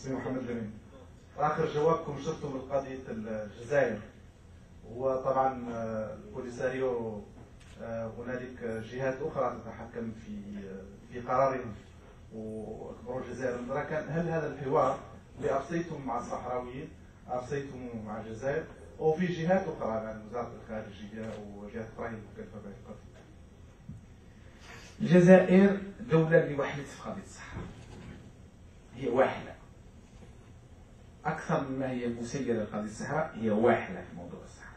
اسمي محمد لمين. آخر جوابكم شفتم قضية الجزائر، وطبعا البوليساريو هنالك جهات أخرى تتحكم في قرارهم وأخبروا الجزائر المدركة. هل هذا الحوار اللي أرسيتم مع الصحراويين أرسيتم مع الجزائر أو في جهات أخرى يعني وزارة الخارجية أو جهات أخرى كيف بهذه الجزائر دولة اللي وحدت في قضية الصحراء، هي واحدة أكثر مما هي مسيرة لقضية الصحراء، هي واحدة في موضوع الصحراء.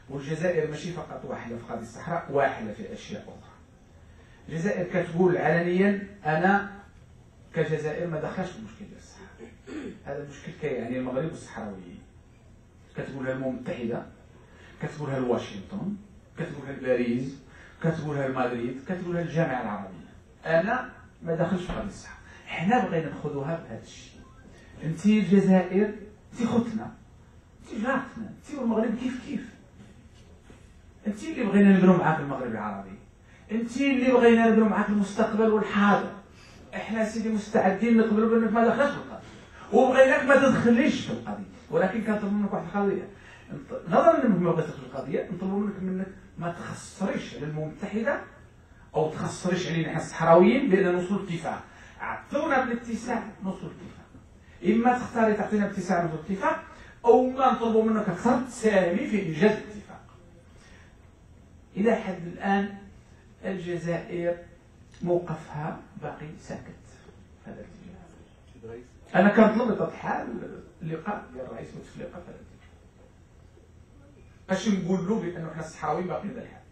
والجزائر ماشي فقط واحدة في قضية الصحراء، واحدة في أشياء أخرى. الجزائر كتقول علنيا أنا كجزائر ما دخلش في المشكل ديال الصحراء، هذا المشكل كيعني المغرب والصحراويين. كتقولها الأمم المتحدة، كتقولها واشنطن، كتقولها باريس، كتقولها مدريد، كتقولها الجامعة العربية. أنا ما دخلش في قضية الصحراء، حنا بغينا ناخذوها بهذا الشيء. انت الجزائر انت خوتنا، انت جارتنا، انت والمغرب كيف انت اللي بغينا نبنوا معاك المغرب العربي، انت اللي بغينا نبنوا معاك المستقبل والحاضر. احنا سيدي مستعدين نقبلوا بانك ما دخلش في القضيه وبغيناك ما تدخليش في القضيه، ولكن كنطلبوا منك واحد القضيه. نظرا انك ما بغيتش في القضيه نطلبوا منك ما تخسريش على الامم المتحده او تخسريش علينا احنا الصحراويين بان نوصلوا لاتفاق. عطونا بالاتساع نوصلوا لاتفاق، اما تختاري تعطينا باتساع نوصلوا لاتفاق او ما نطلبوا منك اكثر تساهمي في انجاز الاتفاق. الى حد الان الجزائر موقفها باقي ساكت في هذا الاتجاه. انا كنطلب بطبيعه الحال اللقاء ديال الرئيس بوتفليقه في هذا الاتجاه باش نقول له بانه حنا الصحراويين باقيين ذا الحال.